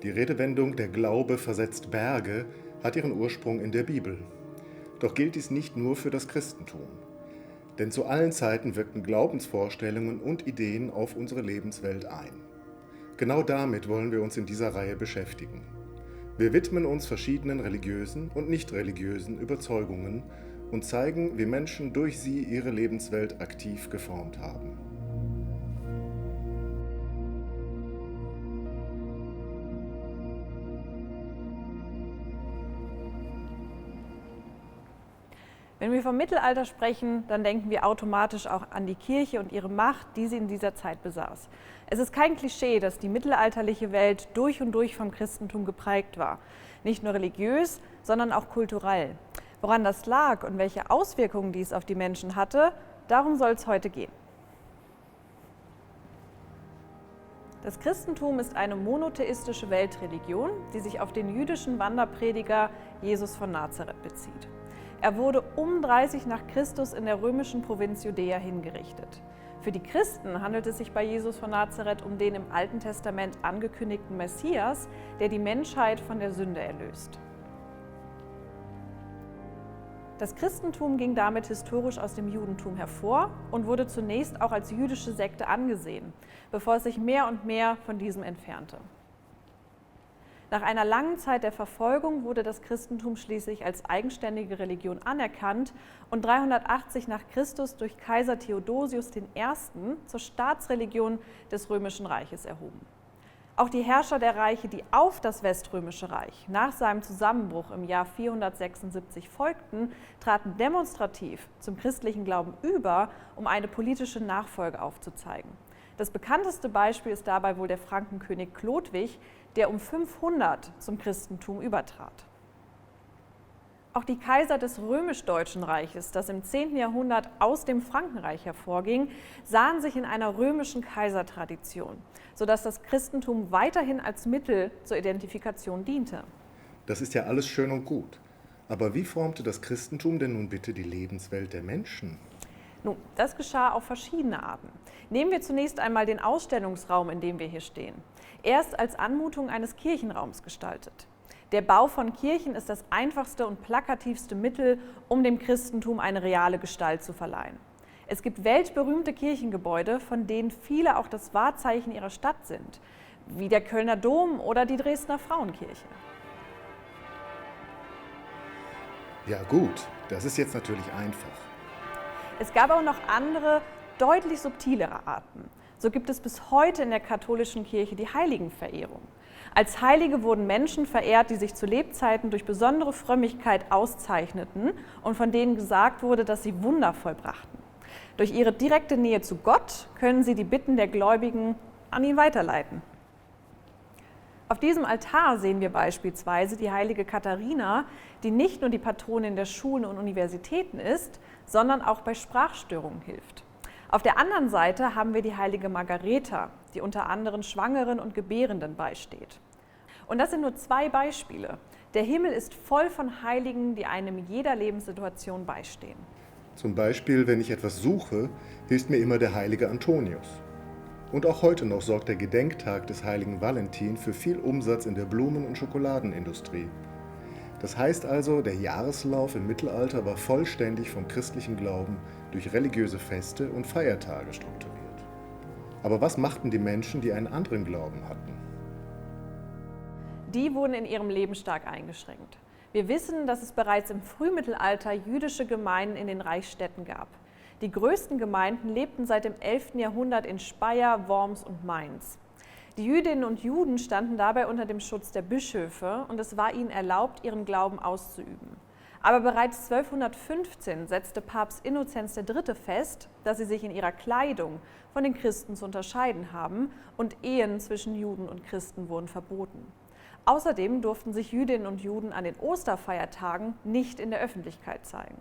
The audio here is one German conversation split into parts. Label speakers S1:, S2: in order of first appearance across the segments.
S1: Die Redewendung „der Glaube versetzt Berge“ hat ihren Ursprung in der Bibel. Doch gilt dies nicht nur für das Christentum. Denn zu allen Zeiten wirkten Glaubensvorstellungen und Ideen auf unsere Lebenswelt ein. Genau damit wollen wir uns in dieser Reihe beschäftigen. Wir widmen uns verschiedenen religiösen und nicht religiösen Überzeugungen und zeigen, wie Menschen durch sie ihre Lebenswelt aktiv geformt haben.
S2: Wenn wir vom Mittelalter sprechen, dann denken wir automatisch auch an die Kirche und ihre Macht, die sie in dieser Zeit besaß. Es ist kein Klischee, dass die mittelalterliche Welt durch und durch vom Christentum geprägt war. Nicht nur religiös, sondern auch kulturell. Woran das lag und welche Auswirkungen dies auf die Menschen hatte, darum soll es heute gehen. Das Christentum ist eine monotheistische Weltreligion, die sich auf den jüdischen Wanderprediger Jesus von Nazareth bezieht. Er wurde um 30 nach Christus in der römischen Provinz Judäa hingerichtet. Für die Christen handelt es sich bei Jesus von Nazareth um den im Alten Testament angekündigten Messias, der die Menschheit von der Sünde erlöst. Das Christentum ging damit historisch aus dem Judentum hervor und wurde zunächst auch als jüdische Sekte angesehen, bevor es sich mehr und mehr von diesem entfernte. Nach einer langen Zeit der Verfolgung wurde das Christentum schließlich als eigenständige Religion anerkannt und 380 nach Christus durch Kaiser Theodosius I. zur Staatsreligion des Römischen Reiches erhoben. Auch die Herrscher der Reiche, die auf das Weströmische Reich nach seinem Zusammenbruch im Jahr 476 folgten, traten demonstrativ zum christlichen Glauben über, um eine politische Nachfolge aufzuzeigen. Das bekannteste Beispiel ist dabei wohl der Frankenkönig Chlodwig, der um 500 zum Christentum übertrat. Auch die Kaiser des römisch-deutschen Reiches, das im 10. Jahrhundert aus dem Frankenreich hervorging, sahen sich in einer römischen Kaisertradition, sodass das Christentum weiterhin als Mittel zur Identifikation diente.
S1: Das ist ja alles schön und gut. Aber wie formte das Christentum denn nun bitte die Lebenswelt der Menschen?
S2: Nun, das geschah auf verschiedene Arten. Nehmen wir zunächst einmal den Ausstellungsraum, in dem wir hier stehen. Er ist als Anmutung eines Kirchenraums gestaltet. Der Bau von Kirchen ist das einfachste und plakativste Mittel, um dem Christentum eine reale Gestalt zu verleihen. Es gibt weltberühmte Kirchengebäude, von denen viele auch das Wahrzeichen ihrer Stadt sind, wie der Kölner Dom oder die Dresdner Frauenkirche.
S1: Ja gut, das ist jetzt natürlich einfach.
S2: Es gab auch noch andere, deutlich subtilere Arten. So gibt es bis heute in der katholischen Kirche die Heiligenverehrung. Als Heilige wurden Menschen verehrt, die sich zu Lebzeiten durch besondere Frömmigkeit auszeichneten und von denen gesagt wurde, dass sie Wunder vollbrachten. Durch ihre direkte Nähe zu Gott können sie die Bitten der Gläubigen an ihn weiterleiten. Auf diesem Altar sehen wir beispielsweise die heilige Katharina, die nicht nur die Patronin der Schulen und Universitäten ist, sondern auch bei Sprachstörungen hilft. Auf der anderen Seite haben wir die heilige Margareta, die unter anderem Schwangeren und Gebärenden beisteht. Und das sind nur zwei Beispiele. Der Himmel ist voll von Heiligen, die einem in jeder Lebenssituation beistehen.
S1: Zum Beispiel, wenn ich etwas suche, hilft mir immer der heilige Antonius. Und auch heute noch sorgt der Gedenktag des heiligen Valentin für viel Umsatz in der Blumen- und Schokoladenindustrie. Das heißt also, der Jahreslauf im Mittelalter war vollständig vom christlichen Glauben durch religiöse Feste und Feiertage strukturiert. Aber was machten die Menschen, die einen anderen Glauben hatten?
S2: Die wurden in ihrem Leben stark eingeschränkt. Wir wissen, dass es bereits im Frühmittelalter jüdische Gemeinden in den Reichsstädten gab. Die größten Gemeinden lebten seit dem 11. Jahrhundert in Speyer, Worms und Mainz. Die Jüdinnen und Juden standen dabei unter dem Schutz der Bischöfe und es war ihnen erlaubt, ihren Glauben auszuüben. Aber bereits 1215 setzte Papst Innozenz III. Fest, dass sie sich in ihrer Kleidung von den Christen zu unterscheiden haben und Ehen zwischen Juden und Christen wurden verboten. Außerdem durften sich Jüdinnen und Juden an den Osterfeiertagen nicht in der Öffentlichkeit zeigen.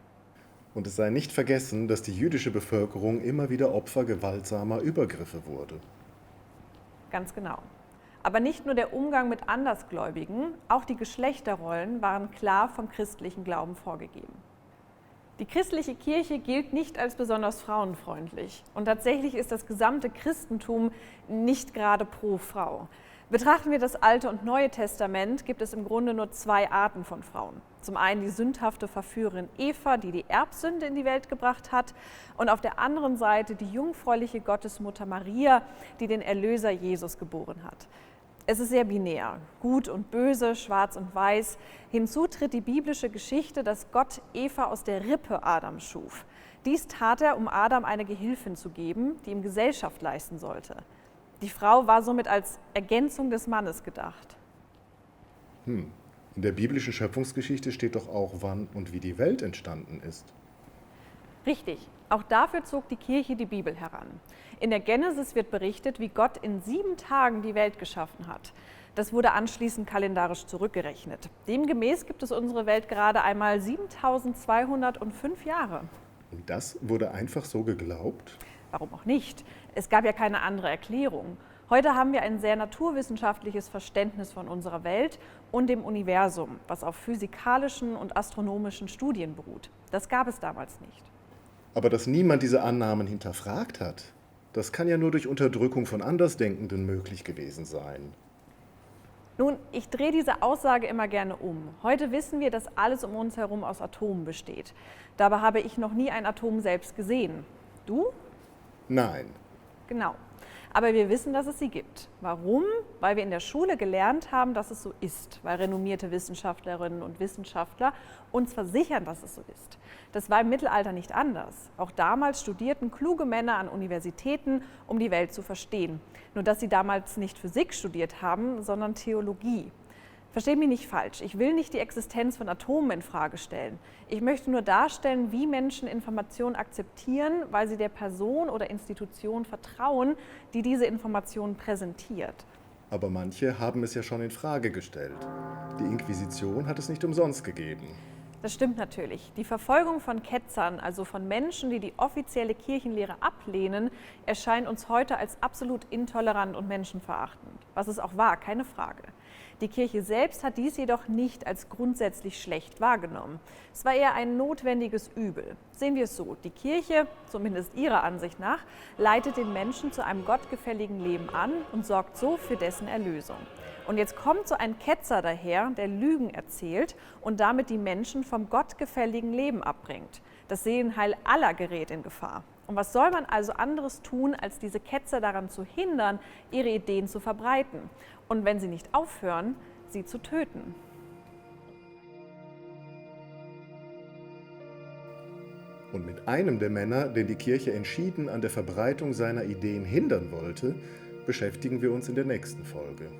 S1: Und es sei nicht vergessen, dass die jüdische Bevölkerung immer wieder Opfer gewaltsamer Übergriffe wurde.
S2: Ganz genau. Aber nicht nur der Umgang mit Andersgläubigen, auch die Geschlechterrollen waren klar vom christlichen Glauben vorgegeben. Die christliche Kirche gilt nicht als besonders frauenfreundlich. Und tatsächlich ist das gesamte Christentum nicht gerade pro Frau. Betrachten wir das Alte und Neue Testament, gibt es im Grunde nur zwei Arten von Frauen. Zum einen die sündhafte Verführerin Eva, die die Erbsünde in die Welt gebracht hat, und auf der anderen Seite die jungfräuliche Gottesmutter Maria, die den Erlöser Jesus geboren hat. Es ist sehr binär, gut und böse, schwarz und weiß. Hinzu tritt die biblische Geschichte, dass Gott Eva aus der Rippe Adams schuf. Dies tat er, um Adam eine Gehilfin zu geben, die ihm Gesellschaft leisten sollte. Die Frau war somit als Ergänzung des Mannes gedacht.
S1: In der biblischen Schöpfungsgeschichte steht doch auch, wann und wie die Welt entstanden ist.
S2: Richtig, auch dafür zog die Kirche die Bibel heran. In der Genesis wird berichtet, wie Gott in 7 Tagen die Welt geschaffen hat. Das wurde anschließend kalendarisch zurückgerechnet. Demgemäß gibt es unsere Welt gerade einmal 7205 Jahre.
S1: Und das wurde einfach so geglaubt?
S2: Warum auch nicht? Es gab ja keine andere Erklärung. Heute haben wir ein sehr naturwissenschaftliches Verständnis von unserer Welt und dem Universum, was auf physikalischen und astronomischen Studien beruht. Das gab es damals nicht.
S1: Aber dass niemand diese Annahmen hinterfragt hat, das kann ja nur durch Unterdrückung von Andersdenkenden möglich gewesen sein.
S2: Nun, ich drehe diese Aussage immer gerne um. Heute wissen wir, dass alles um uns herum aus Atomen besteht. Dabei habe ich noch nie ein Atom selbst gesehen. Du?
S1: Nein.
S2: Genau. Aber wir wissen, dass es sie gibt. Warum? Weil wir in der Schule gelernt haben, dass es so ist, weil renommierte Wissenschaftlerinnen und Wissenschaftler uns versichern, dass es so ist. Das war im Mittelalter nicht anders. Auch damals studierten kluge Männer an Universitäten, um die Welt zu verstehen. Nur dass sie damals nicht Physik studiert haben, sondern Theologie. Versteh mich nicht falsch, ich will nicht die Existenz von Atomen in Frage stellen. Ich möchte nur darstellen, wie Menschen Informationen akzeptieren, weil sie der Person oder Institution vertrauen, die diese Informationen präsentiert.
S1: Aber manche haben es ja schon in Frage gestellt. Die Inquisition hat es nicht umsonst gegeben.
S2: Das stimmt natürlich. Die Verfolgung von Ketzern, also von Menschen, die die offizielle Kirchenlehre ablehnen, erscheint uns heute als absolut intolerant und menschenverachtend. Was es auch war, keine Frage. Die Kirche selbst hat dies jedoch nicht als grundsätzlich schlecht wahrgenommen. Es war eher ein notwendiges Übel. Sehen wir es so, die Kirche, zumindest ihrer Ansicht nach, leitet den Menschen zu einem gottgefälligen Leben an und sorgt so für dessen Erlösung. Und jetzt kommt so ein Ketzer daher, der Lügen erzählt und damit die Menschen vom gottgefälligen Leben abbringt. Das Seelenheil aller gerät in Gefahr. Und was soll man also anderes tun, als diese Ketzer daran zu hindern, ihre Ideen zu verbreiten? Und wenn sie nicht aufhören, sie zu töten.
S1: Und mit einem der Männer, den die Kirche entschieden an der Verbreitung seiner Ideen hindern wollte, beschäftigen wir uns in der nächsten Folge.